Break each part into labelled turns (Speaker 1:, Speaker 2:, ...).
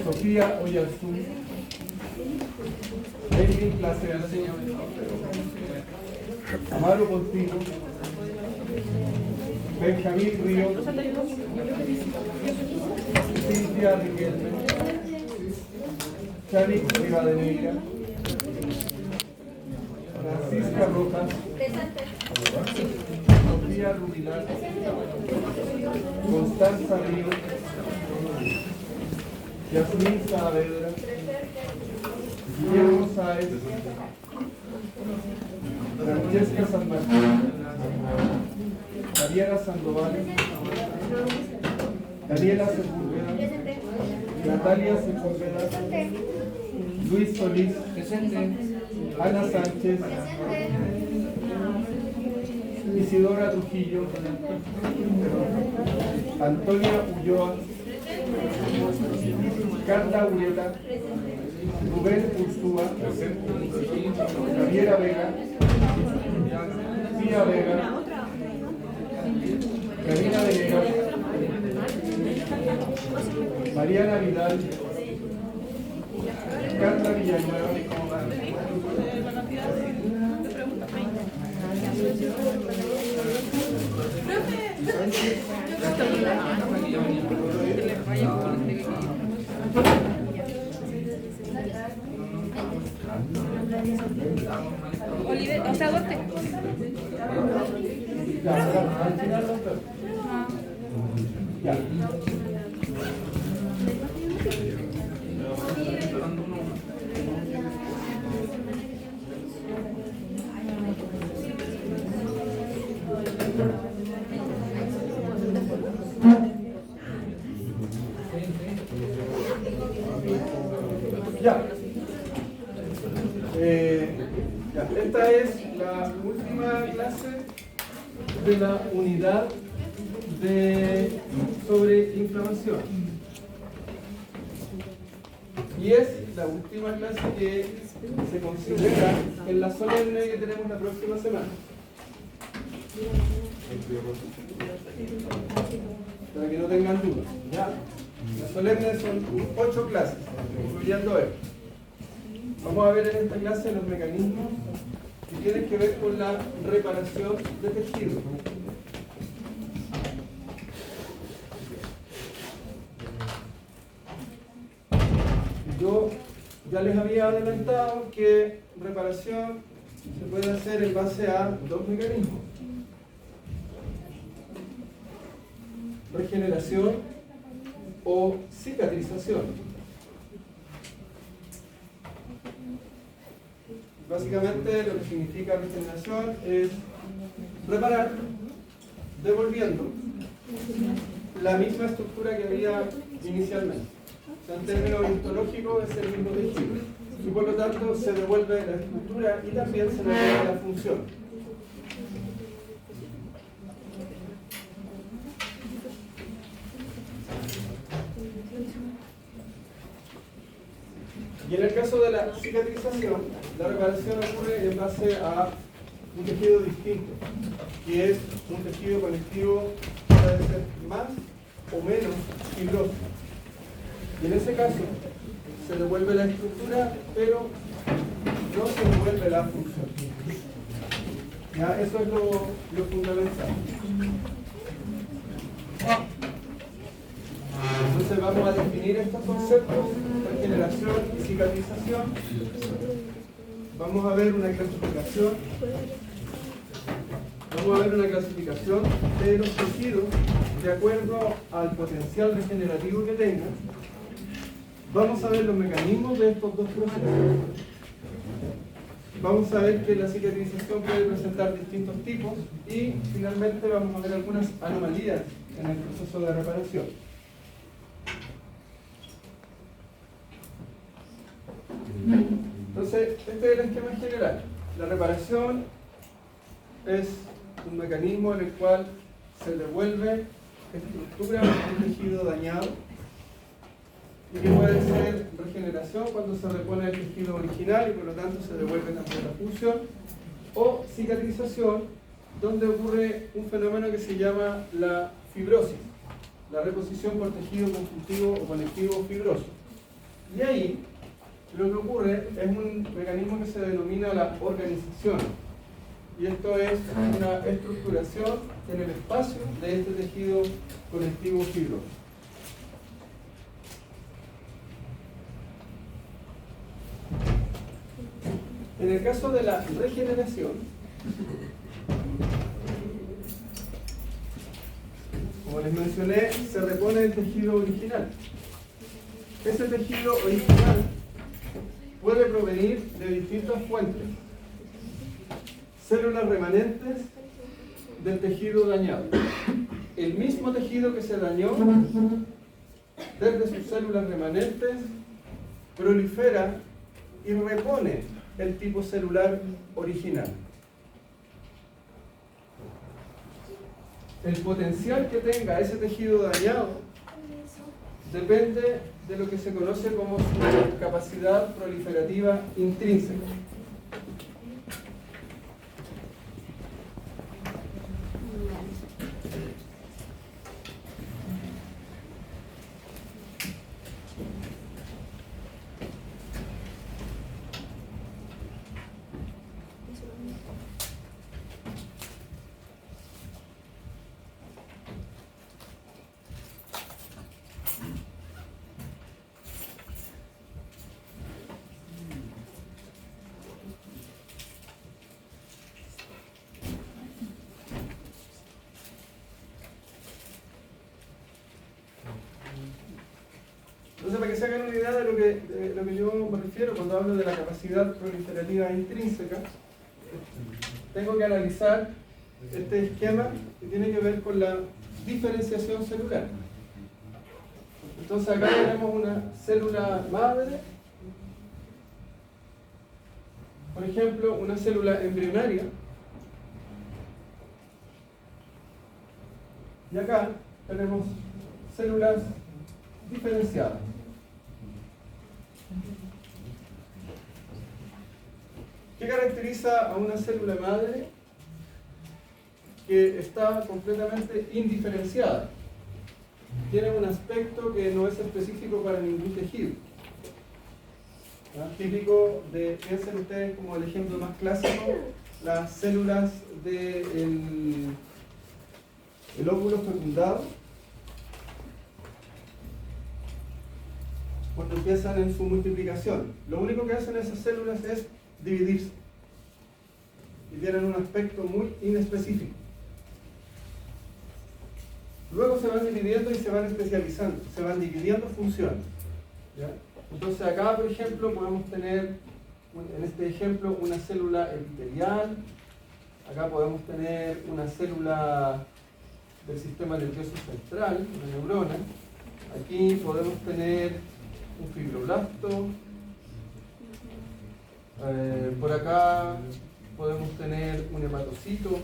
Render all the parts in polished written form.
Speaker 1: Sofía Oyarzún, Elvin Clase Amaro Contigo, Benjamín Río, Cintia Riquelme, Chani Rivadeneira, Francisca Rojas, Sofía Rubilar, Constanza Río, Yasmín Saavedra, Guillermo Sáez, Francesca San Martín, Mariana Sandoval, Daniela Sepúlveda, Natalia Sepúlveda, Luis Solís, Ana Sánchez, Isidora Trujillo, Antonia Ulloa, Carla Urieta, Rubén Ursúa, Javiera Vega, Pía Vega, Karina Venegas, Mariana Vidal, Carla Villanueva,
Speaker 2: Oliver, o sea, Gorte.
Speaker 1: Esta es la última clase de la unidad sobre inflamación. Y es la última clase que se considera en la solemne que tenemos la próxima semana. Para que no tengan dudas. Las solemnes son 8 clases, incluyendo esto. Vamos a ver en esta clase los mecanismos que tienen que ver con la reparación de tejido. Yo ya les había adelantado que reparación se puede hacer en base a 2 mecanismos. Regeneración o cicatrización. Básicamente lo que significa regeneración es reparar devolviendo la misma estructura que había inicialmente. O sea, en términos histológicos es el mismo tejido y por lo tanto se devuelve la estructura y también se devuelve la función. Y en el caso de la cicatrización, la reparación ocurre en base a un tejido distinto, que es un tejido conectivo que puede ser más o menos fibroso. Y en ese caso, se devuelve la estructura, pero no se devuelve la función. ¿Ya? Eso es lo fundamental. Entonces vamos a definir estos conceptos, regeneración y cicatrización. Vamos a ver una clasificación. Vamos a ver una clasificación de los tejidos de acuerdo al potencial regenerativo que tengan. Vamos a ver los mecanismos de estos dos procesos. Vamos a ver que la cicatrización puede presentar distintos tipos y finalmente vamos a ver algunas anomalías en el proceso de reparación. Entonces, este es el esquema en general. La reparación es un mecanismo en el cual se devuelve estructura de un tejido dañado y que puede ser regeneración cuando se repone el tejido original y por lo tanto se devuelve también la función, o cicatrización donde ocurre un fenómeno que se llama la fibrosis. la reposición por tejido conjuntivo o conectivo fibroso. Y ahí lo que ocurre es un mecanismo que se denomina la organización. Y esto es una estructuración en el espacio de este tejido conectivo fibroso. En el caso de la regeneración, como les mencioné, se repone el tejido original. Ese tejido original puede provenir de distintas fuentes. Células remanentes del tejido dañado. El mismo tejido que se dañó, desde sus células remanentes, prolifera y repone el tipo celular original. El potencial que tenga ese tejido dañado depende de lo que se conoce como su capacidad proliferativa intrínseca. Entonces, para que se hagan una idea de lo que yo me refiero cuando hablo de la capacidad proliferativa intrínseca, tengo que analizar este esquema que tiene que ver con la diferenciación celular. Entonces, acá tenemos una célula madre, por ejemplo, una célula embrionaria, y acá tenemos células diferenciadas. ¿Qué caracteriza a una célula madre que está completamente indiferenciada? Tiene un aspecto que no es específico para ningún tejido. Típico de, piensen ustedes como el ejemplo más clásico, las células del óvulo fecundado, cuando empiezan en su multiplicación. Lo único que hacen esas células es dividirse. Y tienen un aspecto muy inespecífico. Luego se van dividiendo y se van especializando, se van dividiendo funciones. ¿Ya? Entonces acá, por ejemplo, podemos tener, en este ejemplo, una célula epitelial. Acá podemos tener una célula del sistema nervioso central, una neurona. Aquí podemos tener un fibroblasto. Por acá podemos tener un hepatocito,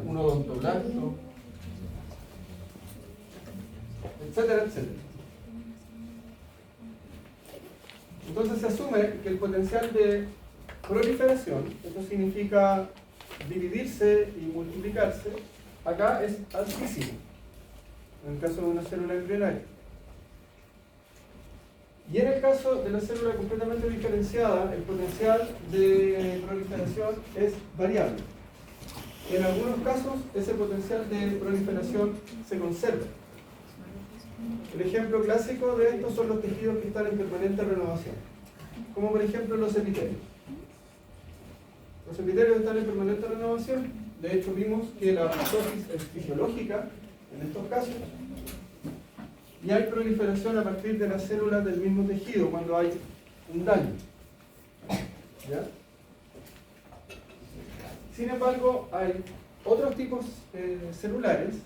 Speaker 1: un odontoblasto, etcétera, etcétera. Entonces se asume que el potencial de proliferación, esto significa dividirse y multiplicarse, acá es altísimo, en el caso de una célula embrionaria. Y en el caso de la célula completamente diferenciada, el potencial de proliferación es variable. En algunos casos, ese potencial de proliferación se conserva. El ejemplo clásico de esto son los tejidos que están en permanente renovación, como por ejemplo los epitelios. Los epitelios están en permanente renovación. De hecho, vimos que la apoptosis es fisiológica en estos casos. Y hay proliferación a partir de las células del mismo tejido cuando hay un daño. ¿Ya? Sin embargo, hay otros tipos celulares,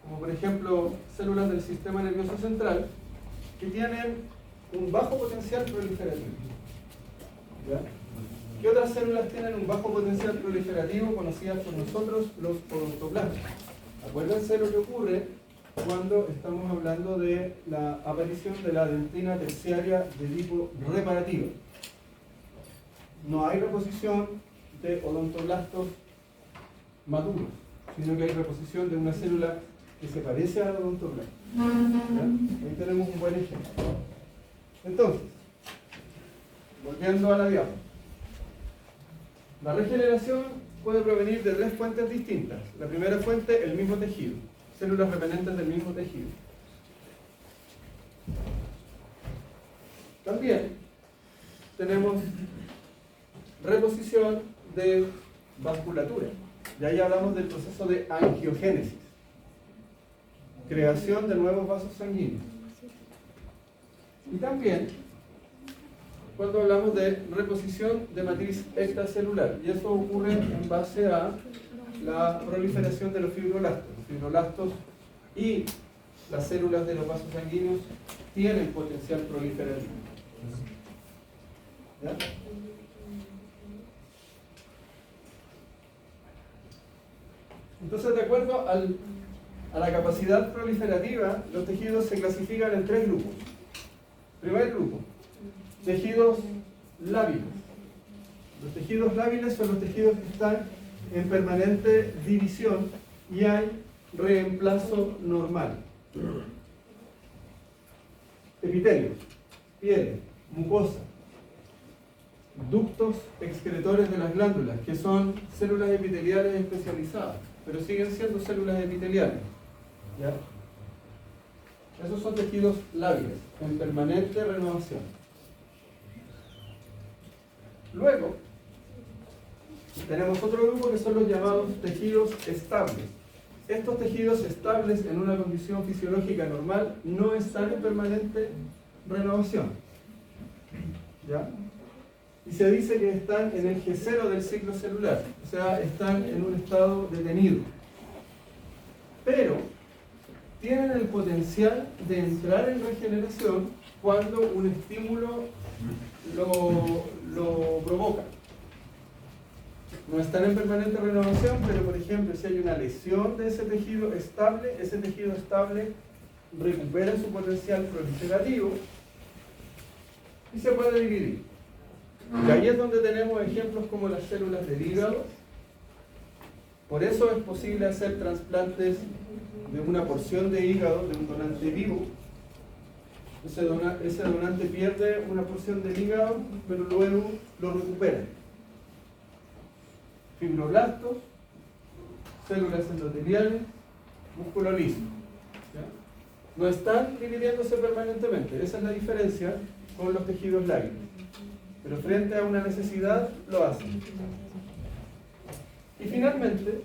Speaker 1: como por ejemplo células del sistema nervioso central, que tienen un bajo potencial proliferativo. ¿Ya? ¿Qué otras células tienen un bajo potencial proliferativo conocidas por nosotros, los odontoblastos? Acuérdense lo que ocurre cuando estamos hablando de la aparición de la dentina terciaria de tipo reparativa. No hay reposición de odontoblastos maduros, sino que hay reposición de una célula que se parece al odontoblasto. Ahí tenemos un buen ejemplo. Entonces, volviendo a la diapositiva. La regeneración puede provenir de tres fuentes distintas. La primera fuente, el mismo tejido, células remanentes del mismo tejido. También tenemos reposición de vasculatura. Y ahí hablamos del proceso de angiogénesis, creación de nuevos vasos sanguíneos. Y también cuando hablamos de reposición de matriz extracelular, y eso ocurre en base a la proliferación de los fibroblastos. Los fibroblastos y las células de los vasos sanguíneos tienen potencial proliferativo. ¿Ya? Entonces, de acuerdo a la capacidad proliferativa, los tejidos se clasifican en tres grupos. Primer grupo, tejidos lábiles. Los tejidos lábiles son los tejidos que están en permanente división y hay reemplazo normal. Epitelio, piel, mucosa, ductos excretores de las glándulas, que son células epiteliales especializadas, pero siguen siendo células epiteliales. ¿Ya? Esos son tejidos lábiles, en permanente renovación. Luego, tenemos otro grupo que son los llamados tejidos estables. Estos tejidos estables en una condición fisiológica normal no están en permanente renovación. ¿Ya? Y se dice que están en el G0 del ciclo celular, o sea, están en un estado detenido. Pero tienen el potencial de entrar en regeneración cuando un estímulo lo provoca. No están en permanente renovación, pero por ejemplo, si hay una lesión de ese tejido estable recupera su potencial proliferativo y se puede dividir. Y ahí es donde tenemos ejemplos como las células del hígado. Por eso es posible hacer trasplantes de una porción de hígado de un donante vivo. Ese donante pierde una porción del hígado, pero luego lo recupera. Fibroblastos, células endoteliales, músculo liso. ¿Ya? No están dividiéndose permanentemente. Esa es la diferencia con los tejidos lábiles. Pero frente a una necesidad, lo hacen. Y finalmente,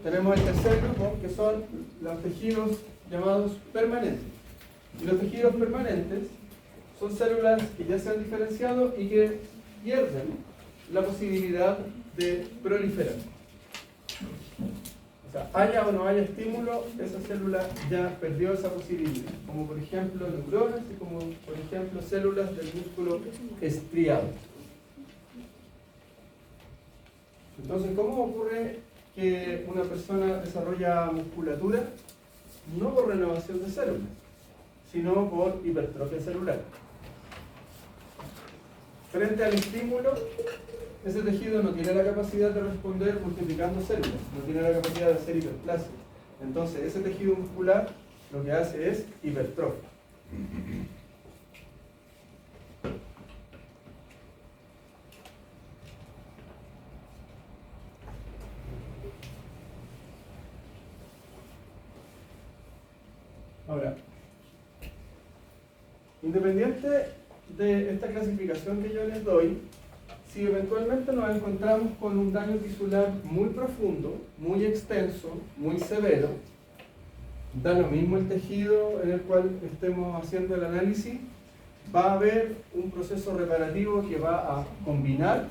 Speaker 1: tenemos el tercer grupo, que son los tejidos llamados permanentes. Y los tejidos permanentes son células que ya se han diferenciado y que pierden la posibilidad de proliferar. O sea, haya o no haya estímulo, esa célula ya perdió esa posibilidad. Como por ejemplo neuronas y como por ejemplo células del músculo estriado. Entonces, ¿cómo ocurre que una persona desarrolla musculatura? No por renovación de células, sino por hipertrofia celular. Frente al estímulo, ese tejido no tiene la capacidad de responder multiplicando células, no tiene la capacidad de hacer hiperplasia. Entonces, ese tejido muscular lo que hace es hipertrofia. Ahora, independiente de esta clasificación que yo les doy, si eventualmente nos encontramos con un daño tisular muy profundo, muy extenso, muy severo, da lo mismo el tejido en el cual estemos haciendo el análisis, va a haber un proceso reparativo que va a combinar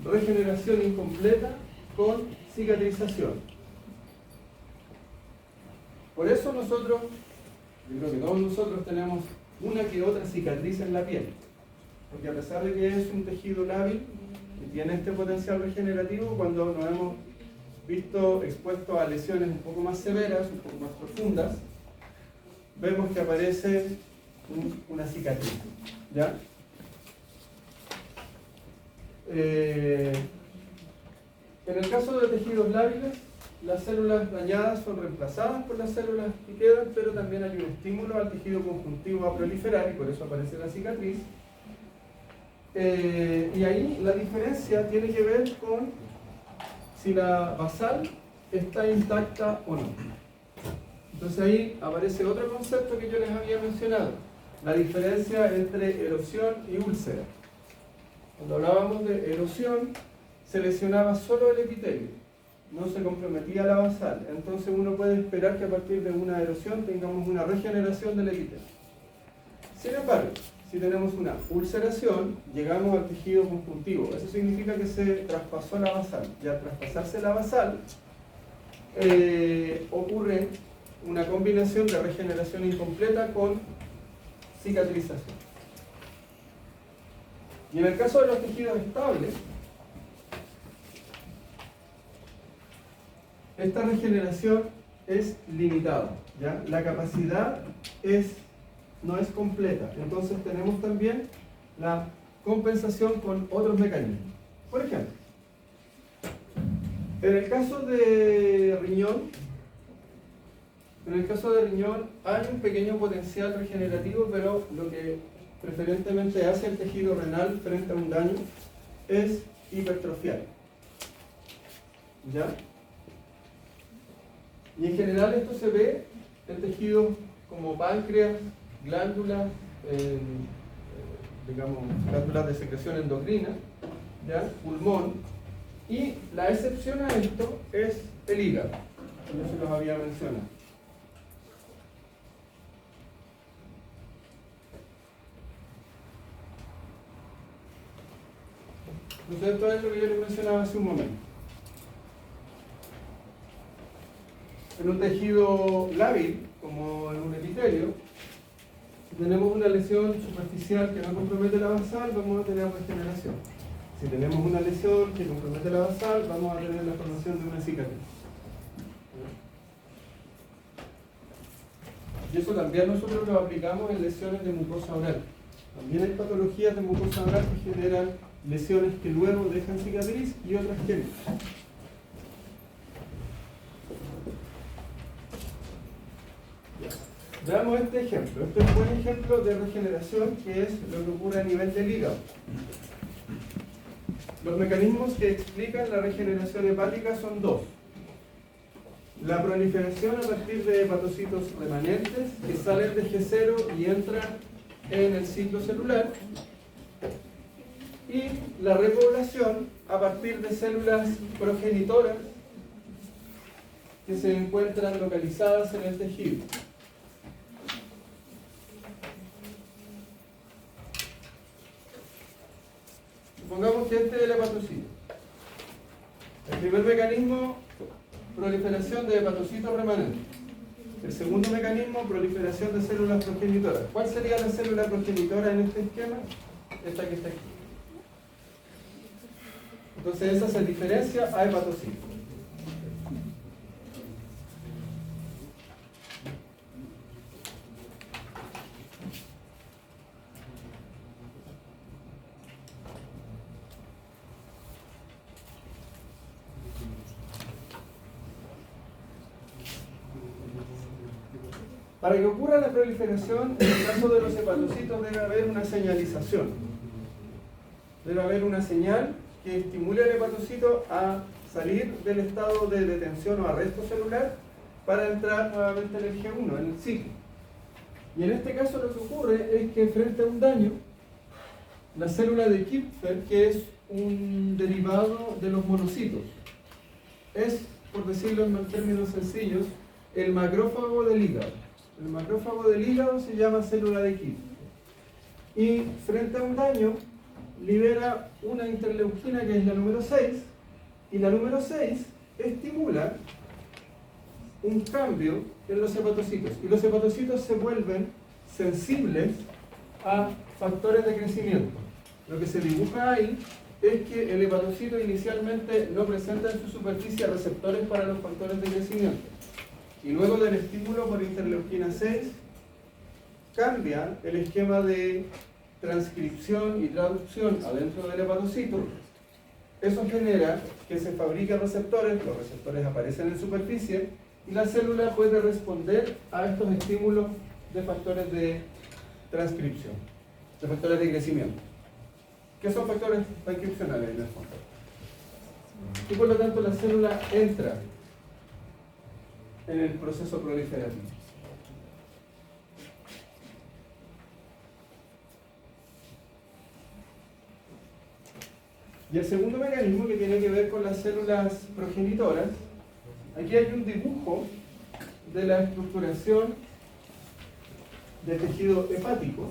Speaker 1: regeneración incompleta con cicatrización. Por eso nosotros, yo creo que todos nosotros tenemos una que otra cicatriz en la piel, porque a pesar de que es un tejido lábil que tiene este potencial regenerativo, cuando nos hemos visto expuestos a lesiones un poco más severas, un poco más profundas, vemos que aparece una cicatriz. ¿Ya? En el caso de tejidos lábiles, las células dañadas son reemplazadas por las células que quedan, pero también hay un estímulo al tejido conjuntivo a proliferar y por eso aparece la cicatriz. Y ahí la diferencia tiene que ver con si la basal está intacta o no. Entonces ahí aparece otro concepto que yo les había mencionado, la diferencia entre erosión y úlcera. Cuando hablábamos de erosión, se lesionaba solo el epitelio, no se comprometía la basal. Entonces uno puede esperar que a partir de una erosión tengamos una regeneración del epitelio. Sin embargo, si tenemos una ulceración, llegamos al tejido conjuntivo. Eso significa que se traspasó la basal. Y al traspasarse la basal, ocurre una combinación de regeneración incompleta con cicatrización. Y en el caso de los tejidos estables, esta regeneración es limitada, ¿ya? La capacidad no es completa. Entonces tenemos también la compensación con otros mecanismos. Por ejemplo, en el caso de riñón, hay un pequeño potencial regenerativo, pero lo que preferentemente hace el tejido renal frente a un daño es hipertrofiar. ¿Ya? Y en general esto se ve en tejidos como páncreas, glándulas, glándulas de secreción endocrina, ¿ya? Pulmón, y la excepción a esto es el hígado, como se los había mencionado. Entonces esto es lo que yo les mencionaba hace un momento. En un tejido lábil, como en un epitelio, si tenemos una lesión superficial que no compromete la basal, vamos a tener regeneración. Si tenemos una lesión que compromete la basal, vamos a tener la formación de una cicatriz. Y eso también nosotros lo aplicamos en lesiones de mucosa oral. También hay patologías de mucosa oral que generan lesiones que luego dejan cicatriz y otras que no. Veamos este ejemplo. Este es un buen ejemplo de regeneración, que es lo que ocurre a nivel del hígado. Los mecanismos que explican la regeneración hepática son dos. La proliferación a partir de hepatocitos remanentes que salen de G0 y entran en el ciclo celular. Y la repoblación a partir de células progenitoras que se encuentran localizadas en el tejido. Supongamos que este es el hepatocito. El primer mecanismo, proliferación de hepatocitos remanentes. El segundo mecanismo, proliferación de células progenitoras. ¿Cuál sería la célula progenitora en este esquema? Esta que está aquí. Entonces esa se diferencia a hepatocito. Para que ocurra la proliferación, en el caso de los hepatocitos debe haber una señalización. Debe haber una señal que estimule al hepatocito a salir del estado de detención o arresto celular para entrar nuevamente en el G1, en el ciclo. Y en este caso lo que ocurre es que frente a un daño, la célula de Kupffer, que es un derivado de los monocitos, es, por decirlo en términos sencillos, el macrófago del hígado. El macrófago del hígado se llama célula de Kupffer. Y frente a un daño, libera una interleuquina que es la número 6, y la número 6 estimula un cambio en los hepatocitos. Y los hepatocitos se vuelven sensibles a factores de crecimiento. Lo que se dibuja ahí es que el hepatocito inicialmente no presenta en su superficie receptores para los factores de crecimiento. Y luego del estímulo por interleuquina 6, cambia el esquema de transcripción y traducción adentro del hepatocito Eso genera que se fabriquen receptores, los receptores aparecen en superficie y la célula puede responder a estos estímulos de factores de transcripción, de factores de crecimiento. ¿Qué son factores transcripcionales en el fondo? Y por lo tanto la célula entra en el proceso proliferativo. Y el segundo mecanismo, que tiene que ver con las células progenitoras, aquí hay un dibujo de la estructuración del tejido hepático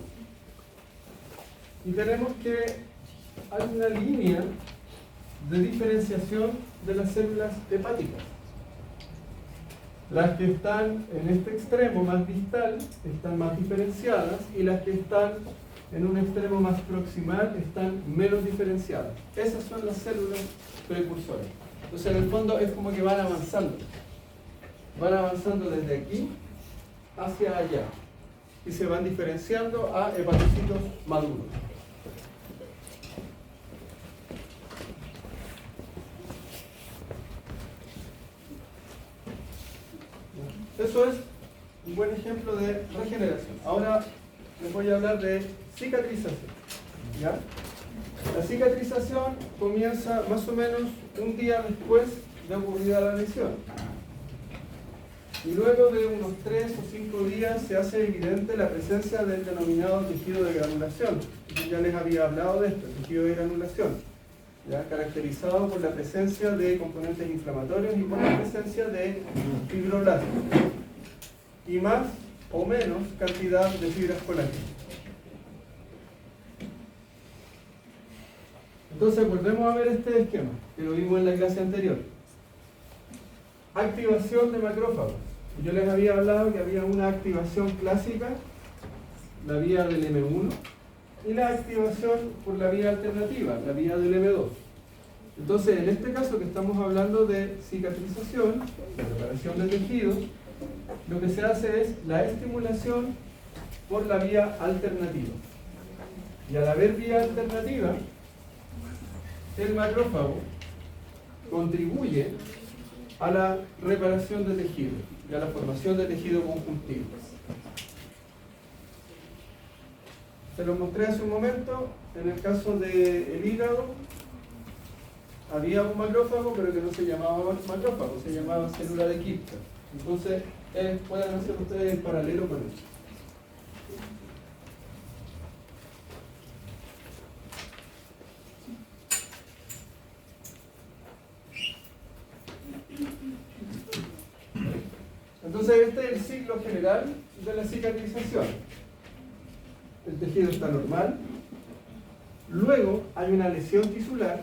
Speaker 1: y tenemos que hay una línea de diferenciación de las células hepáticas. Las que están en este extremo más distal están más diferenciadas y las que están en un extremo más proximal están menos diferenciadas. Esas son las células precursoras. Entonces en el fondo es como que van avanzando. Van avanzando desde aquí hacia allá. Y se van diferenciando a hepatocitos maduros. Eso es un buen ejemplo de regeneración. Ahora les voy a hablar de cicatrización. ¿Ya? La cicatrización comienza más o menos un día después de ocurrida la lesión. Y luego de unos 3 o 5 días se hace evidente la presencia del denominado tejido de granulación. Yo ya les había hablado de esto, el tejido de granulación, ¿ya? Caracterizado por la presencia de componentes inflamatorios y por la presencia de fibroblastos. Y más o menos cantidad de fibras colágenas. Entonces volvemos a ver este esquema que lo vimos en la clase anterior. Activación de macrófagos. Yo les había hablado que había una activación clásica, la vía del M1, y la activación por la vía alternativa, la vía del M2. Entonces, en este caso que estamos hablando de cicatrización, de reparación de tejido, lo que se hace es la estimulación por la vía alternativa. Y al haber vía alternativa, el macrófago contribuye a la reparación de tejido y a la formación de tejido conjuntivo. Se lo mostré hace un momento, en el caso del hígado, había un macrófago, pero que no se llamaba macrófago, se llamaba célula de Kipka. Entonces, pueden hacer ustedes el paralelo con eso. Entonces, este es el ciclo general de la cicatrización. El tejido está normal. Luego hay una lesión tisular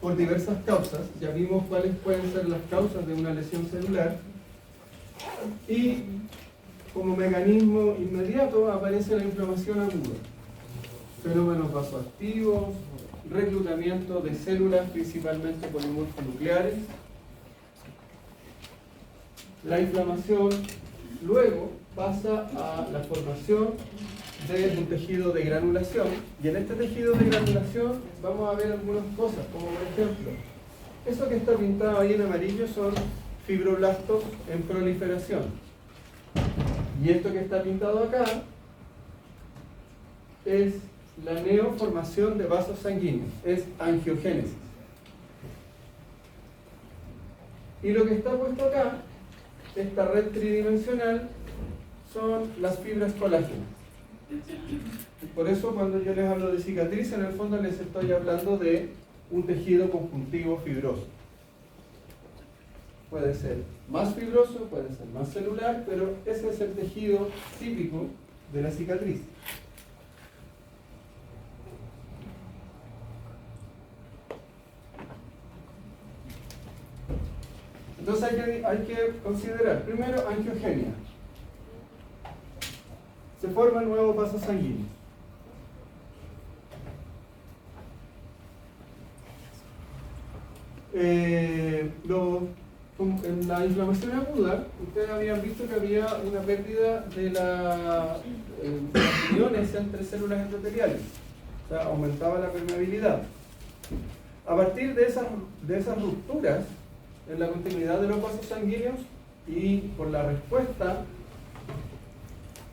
Speaker 1: por diversas causas. Ya vimos cuáles pueden ser las causas de una lesión celular. Y como mecanismo inmediato aparece la inflamación aguda. Fenómenos vasoactivos, reclutamiento de células principalmente polimorfonucleares. La inflamación luego pasa a la formación de un tejido de granulación, y en este tejido de granulación vamos a ver algunas cosas, como por ejemplo, eso que está pintado ahí en amarillo son fibroblastos en proliferación, y esto que está pintado acá es la neoformación de vasos sanguíneos, es angiogénesis. Y lo que está puesto acá, esta red tridimensional, son las fibras colágenas. Por eso cuando yo les hablo de cicatriz, en el fondo les estoy hablando de un tejido conjuntivo fibroso. Puede ser más fibroso, puede ser más celular, pero ese es el tejido típico de la cicatriz. Entonces hay que considerar, primero, angiogenia. Se forman nuevos vasos sanguíneos. En la inflamación aguda, ustedes habían visto que había una pérdida de las uniones entre células endoteliales. O sea, aumentaba la permeabilidad. A partir de esas rupturas en la continuidad de los vasos sanguíneos y por la respuesta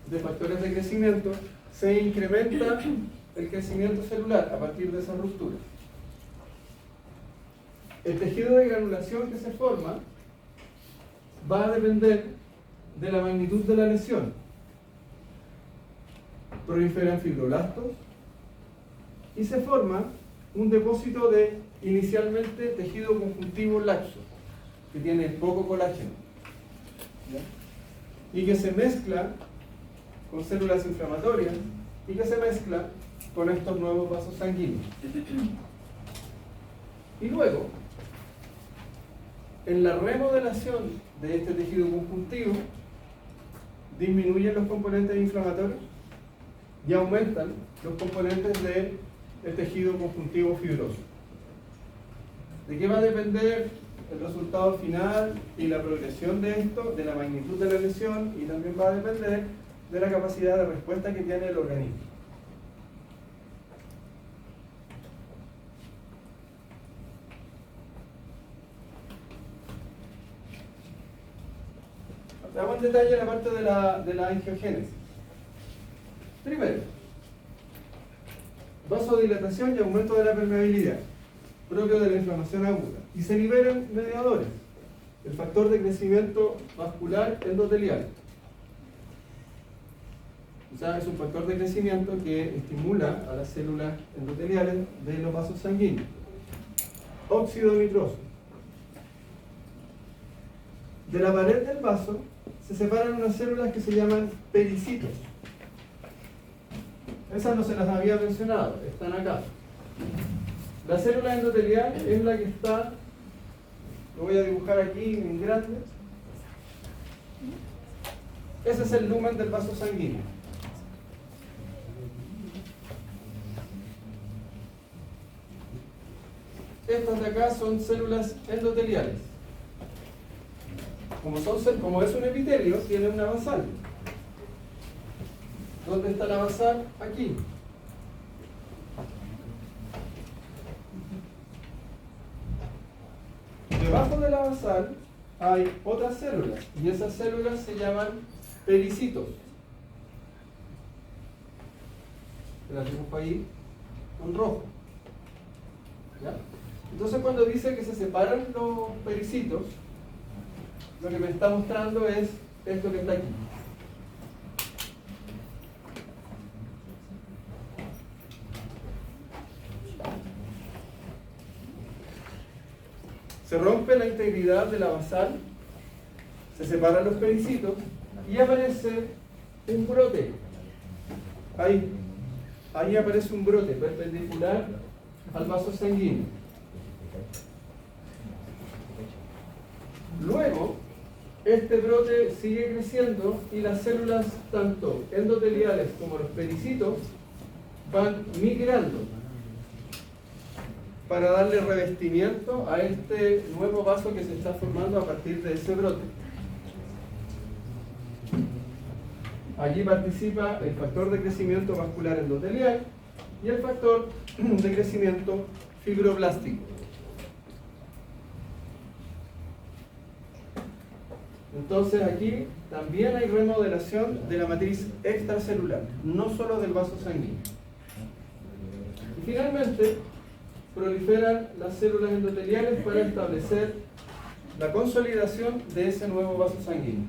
Speaker 1: de factores de crecimiento, se incrementa el crecimiento celular a partir de esas rupturas. El tejido de granulación que se forma va a depender de la magnitud de la lesión. Proliferan fibroblastos y se forma un depósito de inicialmente tejido conjuntivo laxo, que tiene poco colágeno, ¿ya? Y que se mezcla con células inflamatorias y que se mezcla con estos nuevos vasos sanguíneos. Y luego, en la remodelación de este tejido conjuntivo, disminuyen los componentes inflamatorios y aumentan los componentes del tejido conjuntivo fibroso. ¿De qué va a depender el resultado final y la progresión de esto? De la magnitud de la lesión, y también va a depender de la capacidad de respuesta que tiene el organismo. Veamos en detalle la parte de la angiogénesis. Primero, vasodilatación y aumento de la permeabilidad, propio de la inflamación aguda. Y se liberan mediadores. El factor de crecimiento vascular endotelial. O sea, es un factor de crecimiento que estimula a las células endoteliales de los vasos sanguíneos. Óxido nitroso. De la pared del vaso se separan unas células que se llaman pericitos. Esas no se las había mencionado, están acá. La célula endotelial es la que está, lo voy a dibujar aquí en grande. Ese es el lumen del vaso sanguíneo. Estas de acá son células endoteliales. Como es un epitelio, tiene una basal. ¿Dónde está la basal? Aquí. Debajo de la basal hay otras células, y esas células se llaman pericitos. Las dibujo ahí con rojo. ¿Ya? Entonces, cuando dice que se separan los pericitos, lo que me está mostrando es esto que está aquí. Se rompe la integridad de la basal, se separan los pericitos y aparece un brote. Ahí aparece un brote perpendicular al vaso sanguíneo. Luego, este brote sigue creciendo y las células, tanto endoteliales como los pericitos, van migrando para darle revestimiento a este nuevo vaso que se está formando a partir de ese brote. Allí participa el factor de crecimiento vascular endotelial y el factor de crecimiento fibroblástico. Entonces aquí también hay remodelación de la matriz extracelular, no solo del vaso sanguíneo. Y finalmente, proliferan las células endoteliales para establecer la consolidación de ese nuevo vaso sanguíneo.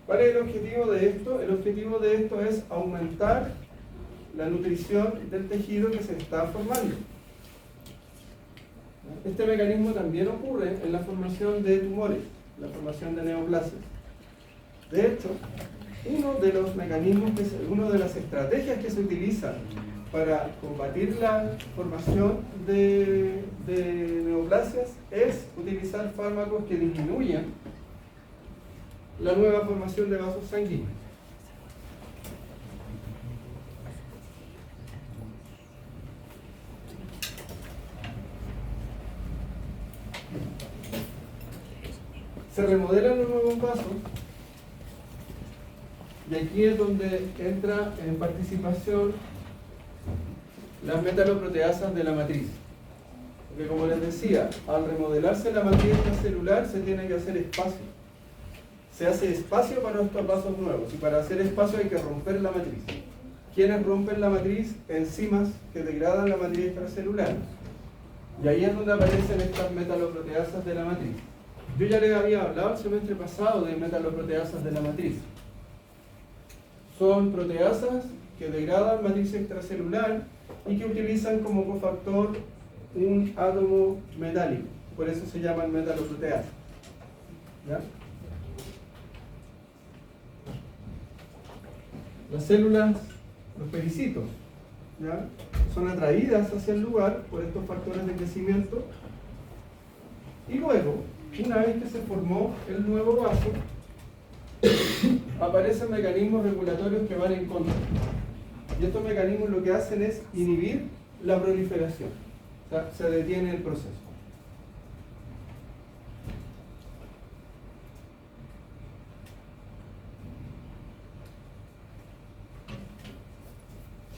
Speaker 1: ¿Cuál es el objetivo de esto? El objetivo de esto es aumentar la nutrición del tejido que se está formando. Este mecanismo también ocurre en la formación de tumores, la formación de neoplasias. De hecho, uno de los mecanismos, una de las estrategias que se utilizan para combatir la formación de neoplasias es utilizar fármacos que disminuyan la nueva formación de vasos sanguíneos. Se remodelan los nuevos vasos y aquí es donde entra en participación las metaloproteasas de la matriz. Porque como les decía, al remodelarse la matriz extracelular se tiene que hacer espacio. Se hace espacio para estos vasos nuevos y para hacer espacio hay que romper la matriz. ¿Quiénes rompen la matriz? Enzimas que degradan la matriz extracelular. Y ahí es donde aparecen estas metaloproteasas de la matriz. Yo ya les había hablado el semestre pasado de metaloproteasas de la matriz. Son proteasas que degradan matriz extracelular y que utilizan como cofactor un átomo metálico. Por eso se llaman metaloproteasas. ¿Ya? Las células, los pericitos, ¿ya? Son atraídas hacia el lugar por estos factores de crecimiento y luego, una vez que se formó el nuevo vaso, aparecen mecanismos regulatorios que van en contra. Y estos mecanismos lo que hacen es inhibir la proliferación. O sea, se detiene el proceso.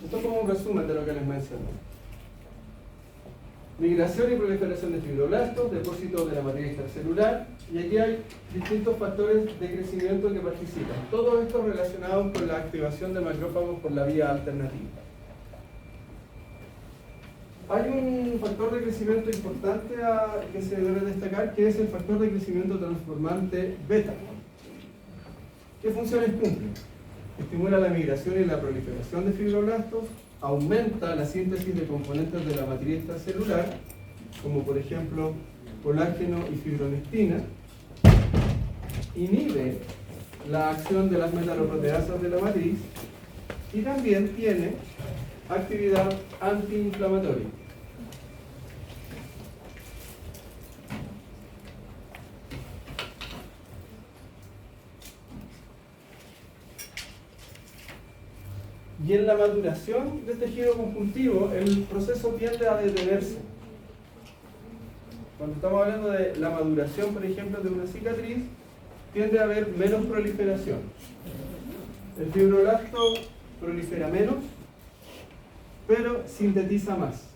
Speaker 1: Esto es como un resumen de lo que les mencioné. Migración y proliferación de fibroblastos, depósito de la matriz extracelular, y aquí hay distintos factores de crecimiento que participan. Todo esto relacionado con la activación de macrófagos por la vía alternativa. Hay un factor de crecimiento importante que se debe destacar, que es el factor de crecimiento transformante beta. ¿Qué funciones cumple? Estimula la migración y la proliferación de fibroblastos, aumenta la síntesis de componentes de la matriz extracelular, como por ejemplo colágeno y fibronectina, inhibe la acción de las metaloproteasas de la matriz y también tiene actividad antiinflamatoria. Y en la maduración del tejido conjuntivo, el proceso tiende a detenerse. Cuando estamos hablando de la maduración, por ejemplo, de una cicatriz, tiende a haber menos proliferación. El fibroblasto prolifera menos, pero sintetiza más.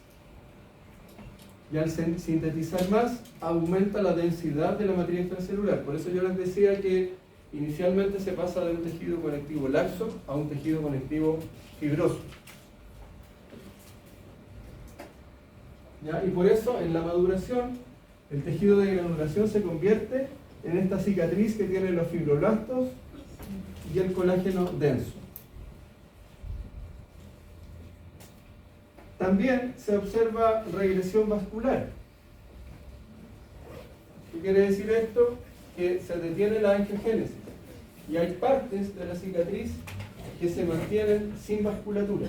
Speaker 1: Y al sintetizar más, aumenta la densidad de la matriz extracelular. Por eso yo les decía que inicialmente se pasa de un tejido conectivo laxo a un tejido conectivo fibroso. ¿Ya? Y por eso en la maduración el tejido de granulación se convierte en esta cicatriz que tienen los fibroblastos y el colágeno denso. También se observa regresión vascular. ¿Qué quiere decir esto? Que se detiene la angiogénesis y hay partes de la cicatriz que se mantienen sin vasculatura.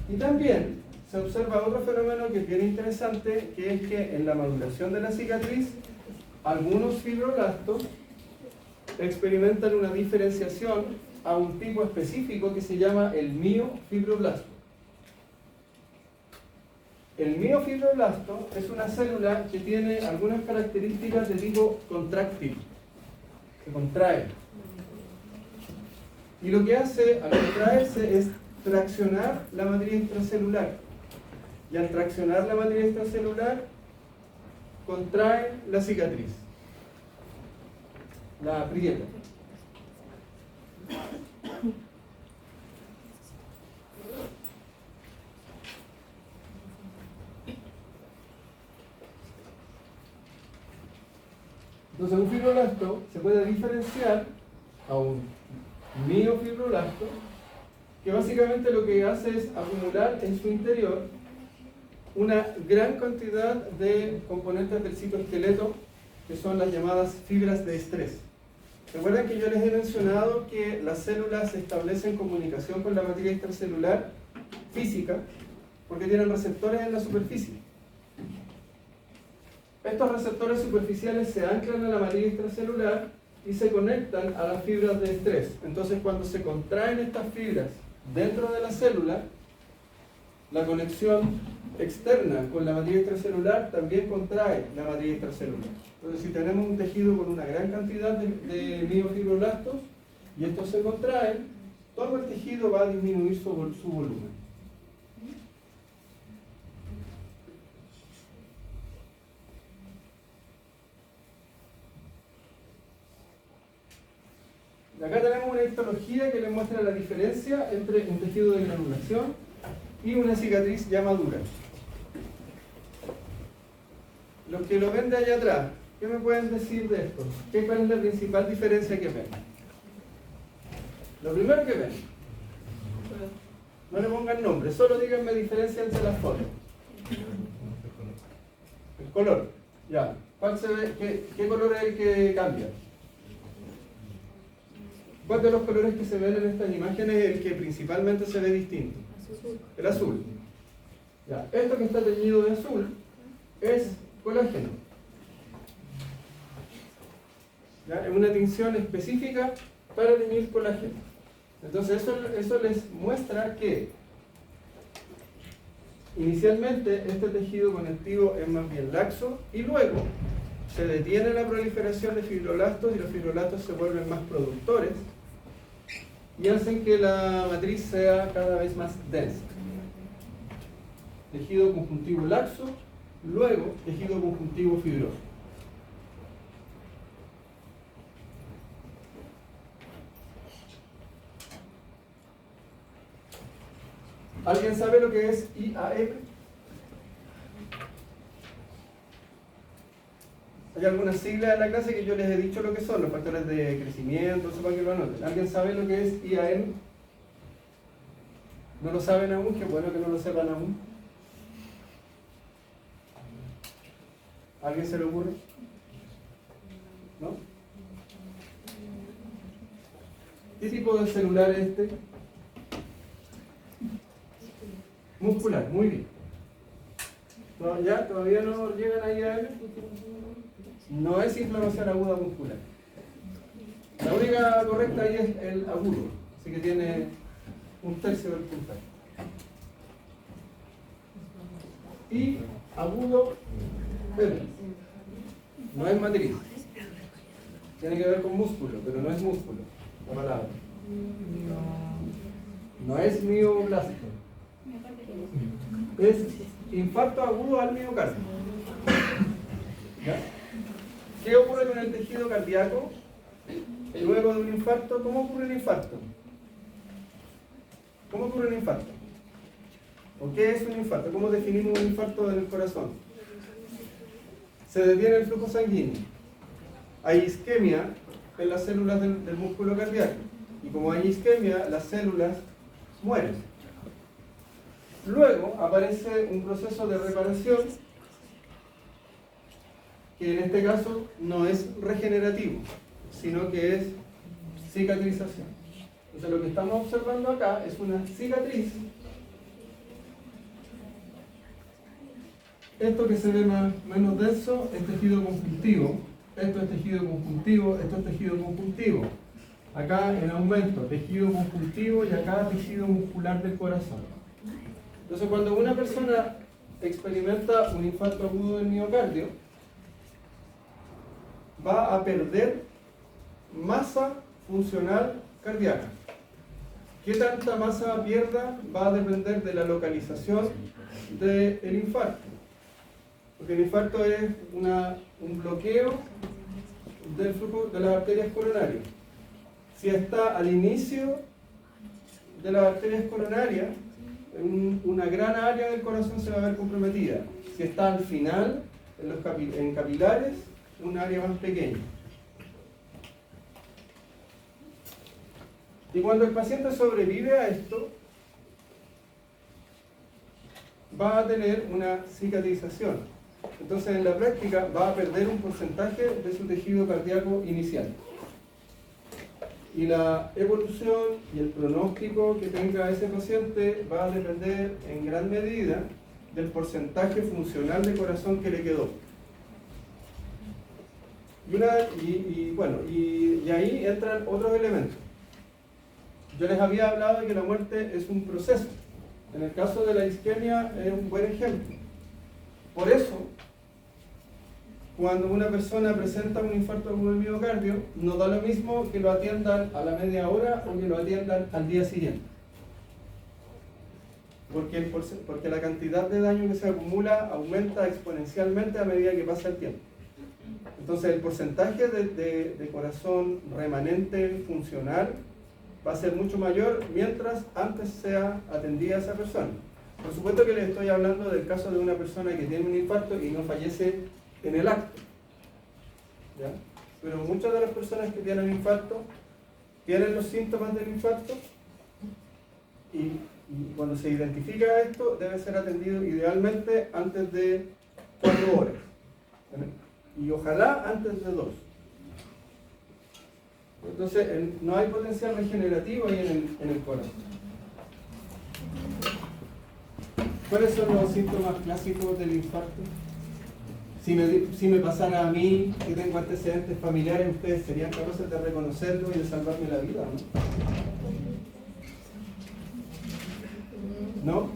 Speaker 1: Y también se observa otro fenómeno que es bien interesante, que es que en la maduración de la cicatriz algunos fibroblastos experimentan una diferenciación a un tipo específico que se llama el miofibroblasto. El miofibroblasto es una célula que tiene algunas características de tipo contráctil, se contrae. Y lo que hace al contraerse es traccionar la matriz extracelular. Y al traccionar la matriz extracelular, contrae la cicatriz, la aprieta. Entonces un fibroblasto se puede diferenciar a un miofibroblasto que básicamente lo que hace es acumular en su interior una gran cantidad de componentes del citoesqueleto que son las llamadas fibras de estrés. ¿Recuerdan que yo les he mencionado que las células establecen comunicación con la matriz extracelular física porque tienen receptores en la superficie? Estos receptores superficiales se anclan a la matriz extracelular y se conectan a las fibras de estrés. Entonces, cuando se contraen estas fibras dentro de la célula, la conexión externa con la matriz extracelular también contrae la matriz extracelular. Entonces, si tenemos un tejido con una gran cantidad de miofibroblastos y estos se contraen, todo el tejido va a disminuir su volumen. Y acá tenemos una histología que le muestra la diferencia entre un tejido de granulación y una cicatriz ya madura. Los que lo ven de allá atrás, ¿qué me pueden decir de esto? ¿Cuál es la principal diferencia que ven? Lo primero que ven, no le pongan nombre, solo díganme diferencia entre las fotos. El color, ya. ¿Cuál se ve? ¿Qué color es el que cambia? ¿Cuál de los colores que se ven en estas imágenes es el que principalmente se ve distinto? El azul. Ya. Esto que está teñido de azul es colágeno. ¿Ya? Es una tinción específica para teñir colágeno. Entonces eso les muestra que inicialmente este tejido conectivo es más bien laxo y luego se detiene la proliferación de fibroblastos y los fibroblastos se vuelven más productores y hacen que la matriz sea cada vez más densa. Tejido conjuntivo laxo, luego tejido conjuntivo fibroso. ¿Alguien sabe lo que es IAM? Hay algunas siglas en la clase que yo les he dicho lo que son, los factores de crecimiento, eso para que lo anoten. ¿Alguien sabe lo que es IAM? ¿No lo saben aún? Qué bueno que no lo sepan aún. ¿A alguien se le ocurre? ¿No? ¿Qué tipo de celular es este? Muscular, muy bien. ¿No, ya? ¿Todavía no llegan ahí a él? No es inflamación aguda muscular. La única correcta ahí es el agudo, así que tiene un tercio del puntaje. Y agudo, no es matriz. Tiene que ver con músculo, pero no es músculo, la palabra. No es mioblástico. Es infarto agudo al miocardio. ¿Ya? ¿Qué ocurre con el tejido cardíaco luego de un infarto? ¿Cómo ocurre el infarto? ¿Cómo ocurre el infarto? ¿O qué es un infarto? ¿Cómo definimos un infarto en el corazón? Se detiene el flujo sanguíneo. Hay isquemia en las células del músculo cardíaco. Y como hay isquemia, las células mueren. Luego aparece un proceso de reparación que en este caso no es regenerativo, sino que es cicatrización. Entonces lo que estamos observando acá es una cicatriz. Esto que se ve menos denso es tejido conjuntivo, esto es tejido conjuntivo, esto es tejido conjuntivo. Acá en aumento, tejido conjuntivo y acá tejido muscular del corazón. Entonces cuando una persona experimenta un infarto agudo del miocardio, va a perder masa funcional cardíaca. ¿Qué tanta masa pierda? Va a depender de la localización del infarto. Porque el infarto es un bloqueo del flujo de las arterias coronarias. Si está al inicio de las arterias coronarias, una gran área del corazón se va a ver comprometida. Si está al final, en capilares, un área más pequeña. Y cuando el paciente sobrevive a esto, va a tener una cicatrización. Entonces en la práctica va a perder un porcentaje de su tejido cardíaco inicial. Y la evolución y el pronóstico que tenga ese paciente va a depender en gran medida del porcentaje funcional de corazón que le quedó. Y ahí entran otros elementos. Yo les había hablado de que la muerte es un proceso. En el caso de la isquemia es un buen ejemplo. Por eso, cuando una persona presenta un infarto agudo del miocardio, no da lo mismo que lo atiendan a la media hora o que lo atiendan al día siguiente. Porque la cantidad de daño que se acumula aumenta exponencialmente a medida que pasa el tiempo. Entonces el porcentaje de corazón remanente funcional va a ser mucho mayor mientras antes sea atendida esa persona. Por supuesto que les estoy hablando del caso de una persona que tiene un infarto y no fallece en el acto, ¿ya? Pero muchas de las personas que tienen infarto tienen los síntomas del infarto y cuando se identifica esto debe ser atendido idealmente antes de 4 horas, ¿sí? Y ojalá antes de 2. Entonces no hay potencial regenerativo ahí en el corazón. ¿Cuáles son los síntomas clásicos del infarto? Si me pasara a mí, que tengo antecedentes familiares, ¿ustedes serían capaces de reconocerlo y de salvarme la vida, no? ¿No?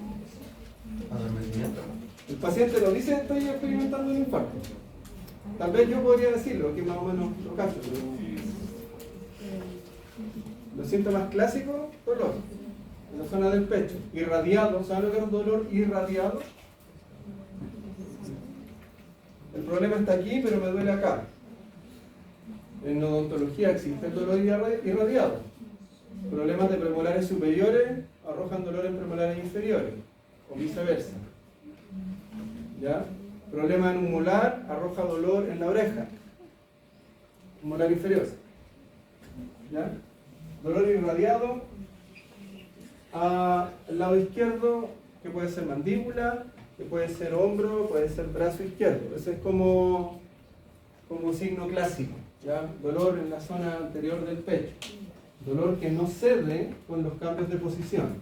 Speaker 3: Adormecimiento.
Speaker 1: El paciente lo dice, estoy experimentando un infarto. Tal vez yo podría decirlo, que más o menos lo cacho. Los síntomas clásicos, dolor en la zona del pecho, irradiado. ¿Saben lo que es un dolor irradiado? El problema está aquí, pero me duele acá. En odontología existe el dolor irradiado. Problemas de premolares superiores arrojan dolor en premolares inferiores, o viceversa. ¿Ya? Problema en un molar arroja dolor en la oreja, un molar inferior. ¿Ya? Dolor irradiado al lado izquierdo, que puede ser mandíbula, que puede ser hombro, puede ser brazo izquierdo. Ese es como signo clásico, ¿ya? Dolor en la zona anterior del pecho. Dolor que no cede con los cambios de posición.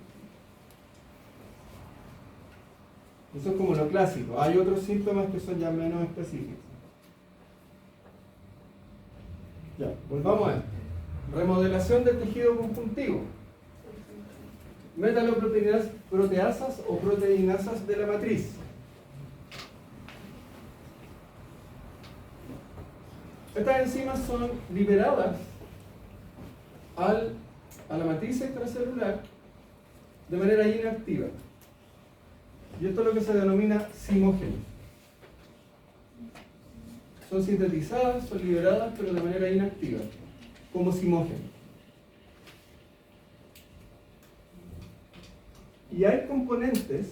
Speaker 1: Eso es como lo clásico. Hay otros síntomas que son ya menos específicos. Ya, volvamos a esto. Remodelación del tejido conjuntivo. Metaloproteasas o proteinasas de la matriz. Estas enzimas son liberadas a la matriz extracelular de manera inactiva. Y esto es lo que se denomina zimógenos. Son sintetizadas, son liberadas, pero de manera inactiva, como zimógenos. Y hay componentes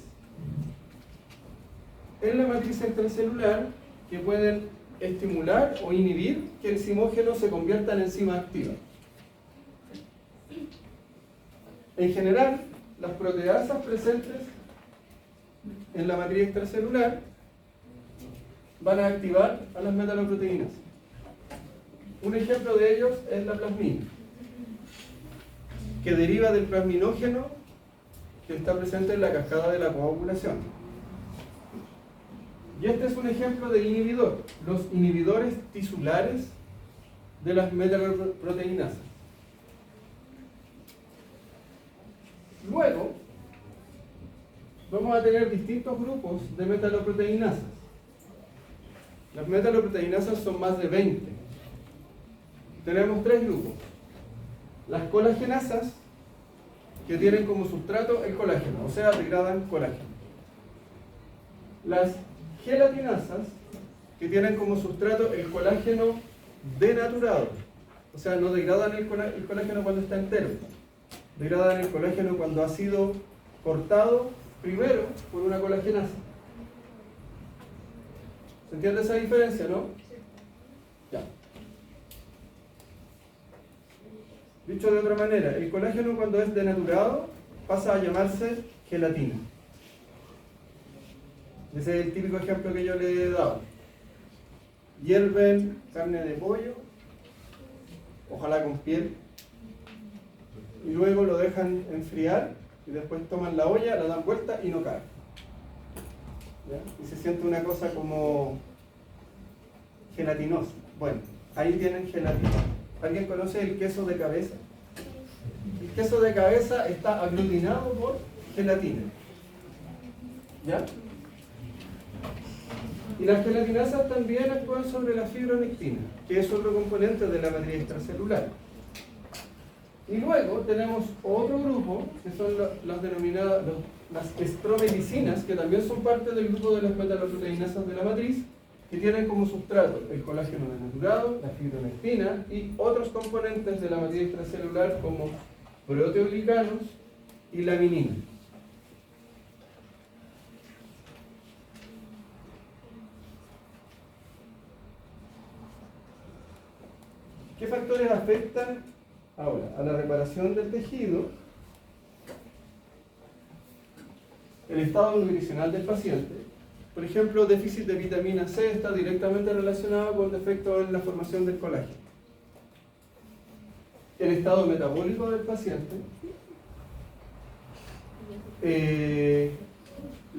Speaker 1: en la matriz extracelular que pueden estimular o inhibir que el zimógeno se convierta en enzima activa. En general, las proteasas presentes en la matriz extracelular van a activar a las metaloproteínas. Un ejemplo de ellos es la plasmina, que deriva del plasminógeno que está presente en la cascada de la coagulación. Y este es un ejemplo de inhibidor, los inhibidores tisulares de las metaloproteinasas. Luego, vamos a tener distintos grupos de metaloproteinasas. Las metaloproteinasas son más de 20. Tenemos 3 grupos. Las colagenasas, que tienen como sustrato el colágeno, o sea, degradan colágeno. Las gelatinasas, que tienen como sustrato el colágeno denaturado, o sea, no degradan el colágeno cuando está entero, degradan el colágeno cuando ha sido cortado primero por una colagenasa. ¿Se entiende esa diferencia, no? Ya. Dicho de otra manera, el colágeno cuando es denaturado pasa a llamarse gelatina. Ese es el típico ejemplo que yo le he dado. Hierven carne de pollo, ojalá con piel, y luego lo dejan enfriar y después toman la olla, la dan vuelta y no cae. ¿Ya? Y se siente una cosa como gelatinosa. Bueno, ahí tienen gelatina. ¿Alguien conoce el queso de cabeza? El queso de cabeza está aglutinado por gelatina. ¿Ya? Y las gelatinasas también actúan sobre la fibronectina, que es otro componente de la matriz extracelular. Y luego tenemos otro grupo, que son las denominadas las estromedicinas, que también son parte del grupo de las metaloproteinasas de la matriz, que tienen como sustrato el colágeno desnaturado, la fibronectina y otros componentes de la matriz extracelular como proteoglicanos y laminina. ¿Qué factores afectan ahora a la reparación del tejido? El estado nutricional del paciente. Por ejemplo, déficit de vitamina C está directamente relacionado con defectos en la formación del colágeno. El estado metabólico del paciente.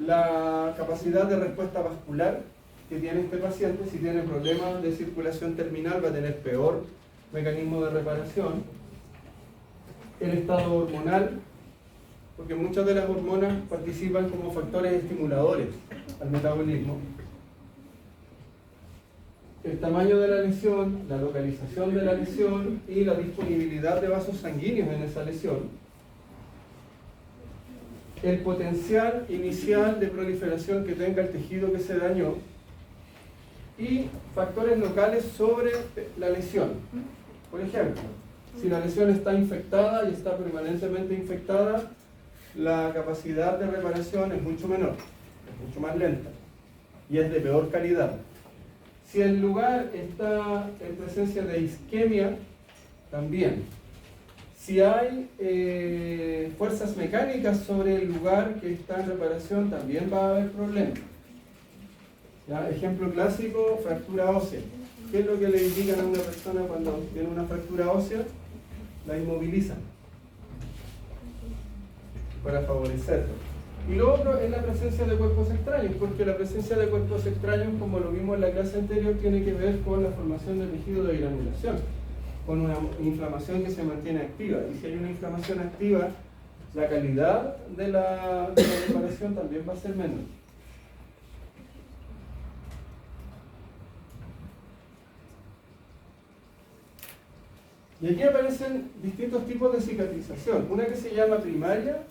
Speaker 1: La capacidad de respuesta vascular que tiene este paciente. Si tiene problemas de circulación terminal va a tener peor mecanismo de reparación. El estado hormonal, porque muchas de las hormonas participan como factores estimuladores al metabolismo. El tamaño de la lesión, la localización de la lesión y la disponibilidad de vasos sanguíneos en esa lesión. El potencial inicial de proliferación que tenga el tejido que se dañó. Y factores locales sobre la lesión. Por ejemplo, si la lesión está infectada y está permanentemente infectada, la capacidad de reparación es mucho menor, es mucho más lenta y es de peor calidad. Si el lugar está en presencia de isquemia, también. Si hay fuerzas mecánicas sobre el lugar que está en reparación, también va a haber problemas. ¿Ya? Ejemplo clásico, fractura ósea. ¿Qué es lo que le indican a una persona cuando tiene una fractura ósea? La inmovilizan para favorecerlo. Y lo otro es la presencia de cuerpos extraños, porque la presencia de cuerpos extraños, como lo vimos en la clase anterior, tiene que ver con la formación de tejido de granulación, con una inflamación que se mantiene activa. Y si hay una inflamación activa, la calidad de la reparación también va a ser menor. Y aquí aparecen distintos tipos de cicatrización. Una que se llama primaria,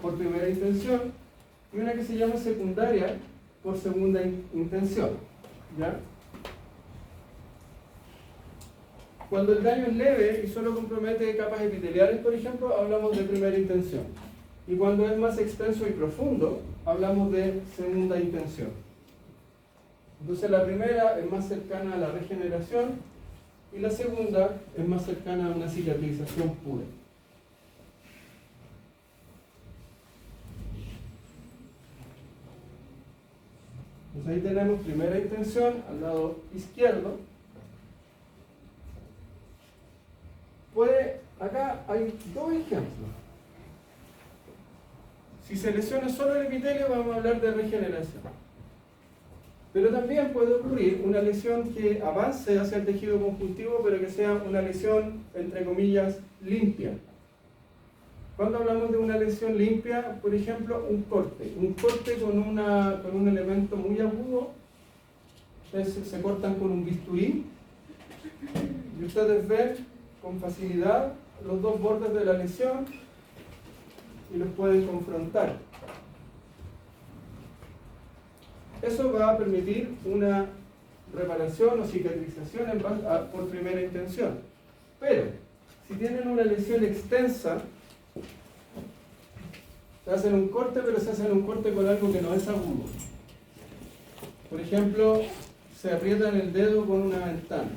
Speaker 1: por primera intención, y una que se llama secundaria, por segunda intención. ¿Ya? Cuando el daño es leve y solo compromete capas epiteliales, por ejemplo, hablamos de primera intención. Y cuando es más extenso y profundo, hablamos de segunda intención. Entonces la primera es más cercana a la regeneración, y la segunda es más cercana a una cicatrización pura. Entonces ahí tenemos primera intención al lado izquierdo. Acá hay dos ejemplos. Si se lesiona solo el epitelio, vamos a hablar de regeneración. Pero también puede ocurrir una lesión que avance hacia el tejido conjuntivo, pero que sea una lesión, entre comillas, limpia. Cuando hablamos de una lesión limpia, por ejemplo, un corte con un elemento muy agudo, se cortan con un bisturí, y ustedes ven con facilidad los dos bordes de la lesión y los pueden confrontar. Eso va a permitir una reparación o cicatrización por primera intención. Pero, si tienen una lesión extensa, se hacen un corte, pero se hacen un corte con algo que no es agudo. Por ejemplo, se aprietan el dedo con una ventana.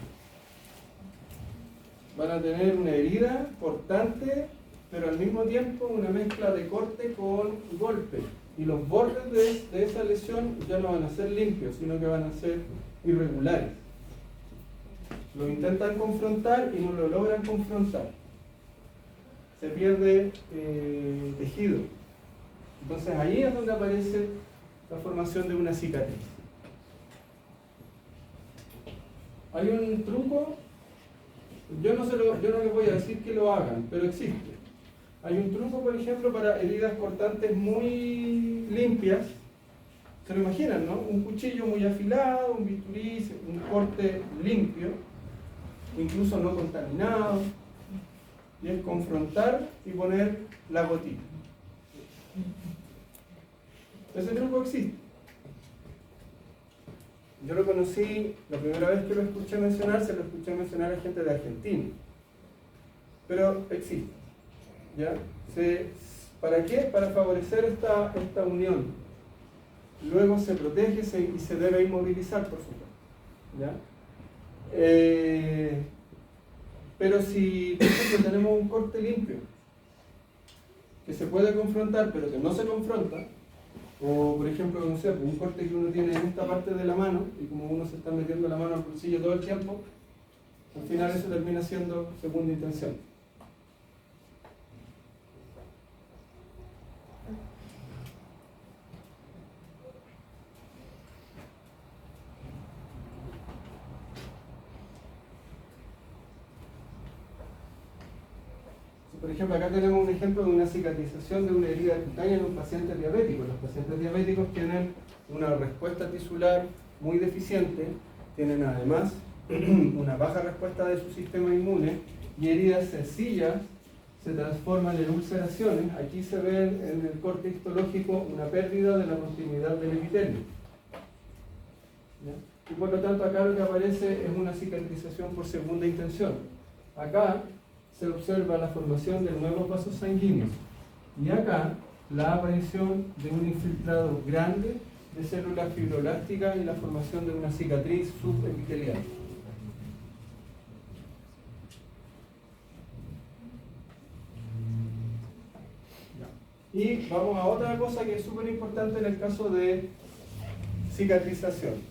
Speaker 1: Van a tener una herida cortante, pero al mismo tiempo una mezcla de corte con golpe. Y los bordes de esa lesión ya no van a ser limpios, sino que van a ser irregulares. Lo intentan confrontar y no lo logran confrontar. Se pierde tejido. Entonces ahí es donde aparece la formación de una cicatriz. Hay un truco, yo no les voy a decir que lo hagan, pero existe. Hay un truco, por ejemplo, para heridas cortantes muy limpias, Se lo imaginan, ¿no? Un cuchillo muy afilado, un bisturí, un corte limpio, incluso no contaminado, y es confrontar y poner la gotita. Ese truco existe. Yo lo conocí, la primera vez que lo escuché mencionar, se lo escuché mencionar a gente de Argentina. Pero existe. ¿Ya? ¿Para qué? Para favorecer esta unión. Luego se protege y se debe inmovilizar, por supuesto. ¿Ya? Pero si, por ejemplo, tenemos un corte limpio, que se puede confrontar, pero que no se confronta, o por ejemplo, no sé, un corte que uno tiene en esta parte de la mano, y como uno se está metiendo la mano al bolsillo todo el tiempo, al final eso termina siendo segunda intención. Por ejemplo, acá tenemos un ejemplo de una cicatrización de una herida cutánea en un paciente diabético. Los pacientes diabéticos tienen una respuesta tisular muy deficiente, tienen además una baja respuesta de su sistema inmune y heridas sencillas se transforman en ulceraciones. Aquí se ve en el corte histológico una pérdida de la continuidad del epitelio. ¿Ya? Y por lo tanto acá lo que aparece es una cicatrización por segunda intención. Acá se observa la formación de nuevos vasos sanguíneos y acá la aparición de un infiltrado grande de células fibroblásticas y la formación de una cicatriz subepitelial. Y vamos a otra cosa que es súper importante en el caso de cicatrización.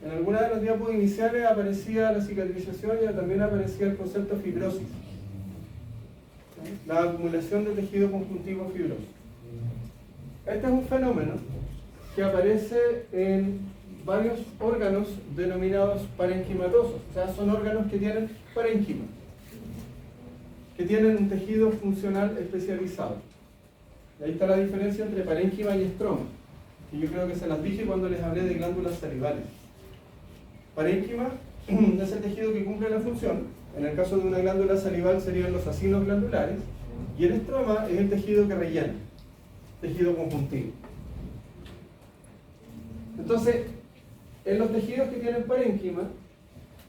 Speaker 1: En alguna de las diapos iniciales aparecía la cicatrización y también aparecía el concepto fibrosis. La acumulación de tejido conjuntivo fibroso. Este es un fenómeno que aparece en varios órganos denominados parenquimatosos, o sea, son órganos que tienen parénquima, que tienen un tejido funcional especializado. Y ahí está la diferencia entre parénquima y estroma, que yo creo que se las dije cuando les hablé de glándulas salivales. Parénquima es el tejido que cumple la función. En el caso de una glándula salival serían los acinos glandulares, y el estroma es el tejido que rellena, tejido conjuntivo. Entonces, en los tejidos que tienen parénquima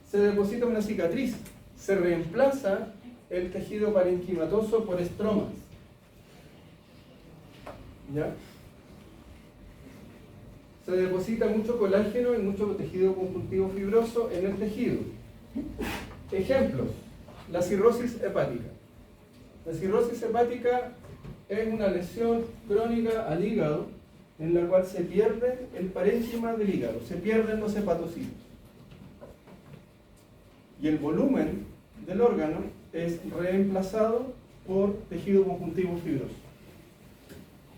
Speaker 1: se deposita una cicatriz, se reemplaza el tejido parenquimatoso por estromas. ¿Ya? Se deposita mucho colágeno y mucho tejido conjuntivo fibroso en el tejido. Ejemplos: la cirrosis hepática. La cirrosis hepática es una lesión crónica al hígado en la cual se pierde el parénquima del hígado, se pierden los hepatocitos. Y el volumen del órgano es reemplazado por tejido conjuntivo fibroso.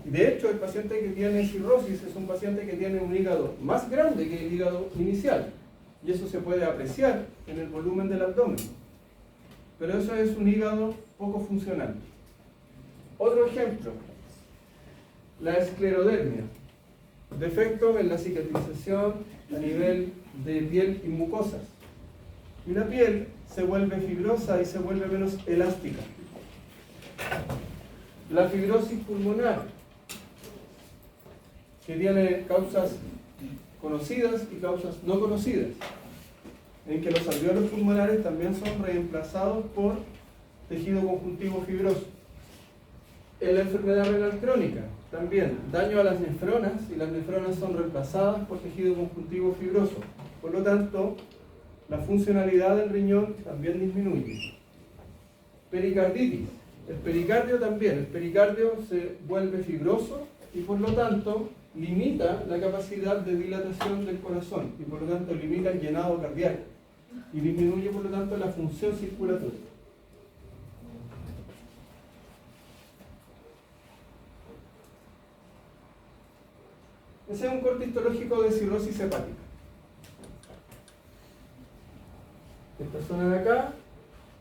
Speaker 1: De hecho, el paciente que tiene cirrosis es un paciente que tiene un hígado más grande que el hígado inicial. Y eso se puede apreciar en el volumen del abdomen. Pero eso es un hígado poco funcional. Otro ejemplo, la esclerodermia. Defecto en la cicatrización a nivel de piel y mucosas. Y la piel se vuelve fibrosa y se vuelve menos elástica. La fibrosis pulmonar, que tiene causas conocidas y causas no conocidas, en que los alvéolos pulmonares también son reemplazados por tejido conjuntivo fibroso. En la enfermedad renal crónica, también daño a las nefronas, y las nefronas son reemplazadas por tejido conjuntivo fibroso. Por lo tanto, la funcionalidad del riñón también disminuye. Pericarditis. El pericardio también. El pericardio se vuelve fibroso y por lo tanto limita la capacidad de dilatación del corazón y por lo tanto limita el llenado cardíaco y disminuye por lo tanto la función circulatoria. Ese es un corte histológico de cirrosis hepática. Esta zona de acá,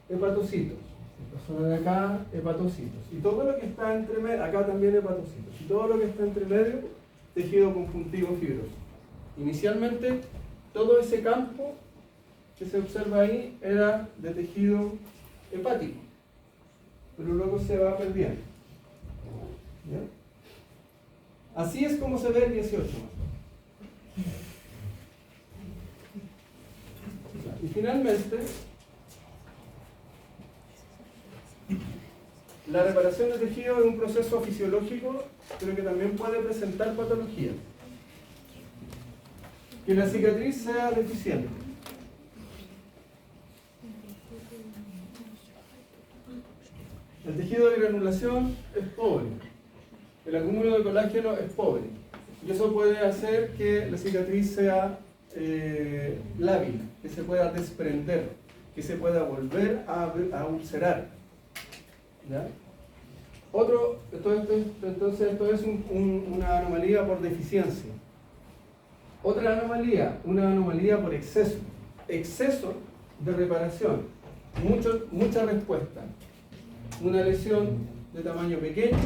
Speaker 1: hepatocitos. Esta zona de acá, hepatocitos. Y todo lo que está entre medio, acá también hepatocitos. Y todo lo que está entre medio tejido conjuntivo fibroso. Inicialmente, todo ese campo que se observa ahí era de tejido hepático, pero luego se va perdiendo. ¿Ya? Así es como se ve el 18. Y finalmente, la reparación de tejido es un proceso fisiológico, pero que también puede presentar patología. Que la cicatriz sea deficiente. El tejido de granulación es pobre. El acúmulo de colágeno es pobre. Y eso puede hacer que la cicatriz sea lábil, que se pueda desprender, que se pueda volver a ulcerar. ¿Ya? Entonces esto es una anomalía por deficiencia. Otra anomalía, una anomalía por exceso. Exceso de reparación, mucha respuesta. Una lesión de tamaño pequeño,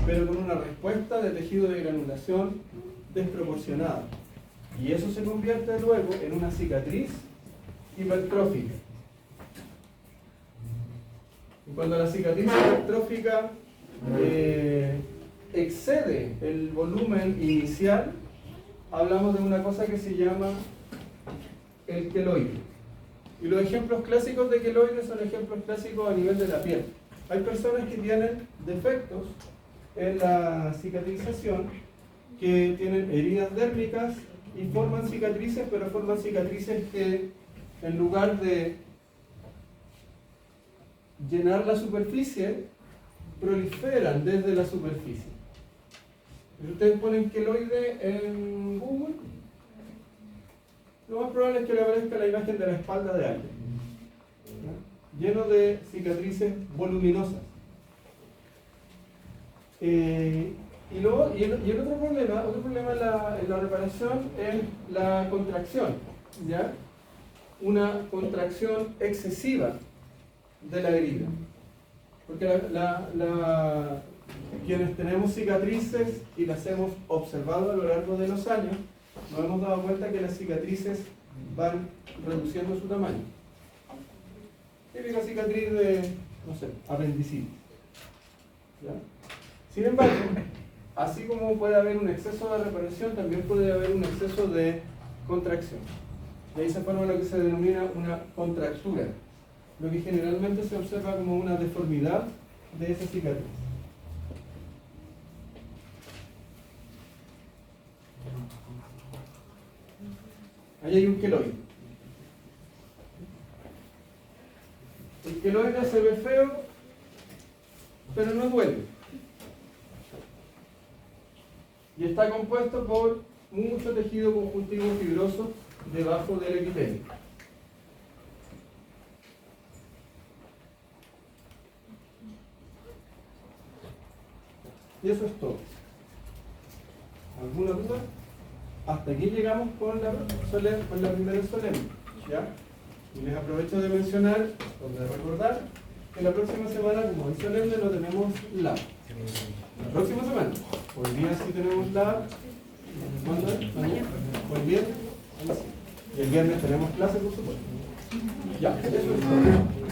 Speaker 1: pero con una respuesta de tejido de granulación desproporcionada. Y eso se convierte luego en una cicatriz hipertrófica. Y cuando la cicatriz hipertrófica excede el volumen inicial, hablamos de una cosa que se llama el queloide. Y los ejemplos clásicos de queloide son ejemplos clásicos a nivel de la piel. Hay personas que tienen defectos en la cicatrización, que tienen heridas dérmicas y forman cicatrices, pero forman cicatrices que en lugar de llenar la superficie, proliferan desde la superficie. Si ustedes ponen queloide en Google, lo más probable es que le aparezca la imagen de la espalda de alguien, ¿no? Lleno de cicatrices voluminosas. Y el otro problema en la reparación es la contracción, ¿ya? Una contracción excesiva de la herida. Porque quienes tenemos cicatrices y las hemos observado a lo largo de los años, nos hemos dado cuenta que las cicatrices van reduciendo su tamaño. Típica cicatriz de, no sé, apendicitis. ¿Ya? Sin embargo, así como puede haber un exceso de reparación, también puede haber un exceso de contracción. De ahí se forma lo que se denomina una contractura, lo que generalmente se observa como una deformidad de esa cicatriz. Ahí hay un queloide. El queloide se ve feo, pero no duele. Y está compuesto por mucho tejido conjuntivo fibroso debajo del epitelio. Y eso es todo. ¿Alguna duda? Hasta aquí llegamos con la primera solemne, ¿ya? Y les aprovecho de mencionar, o de recordar, que la próxima semana, como es solemne, no tenemos lab. La próxima semana. Hoy día sí tenemos lab. ¿Cuándo es? ¿Mañana? ¿O el viernes? Y el viernes tenemos clase, por supuesto. Ya, eso es todo.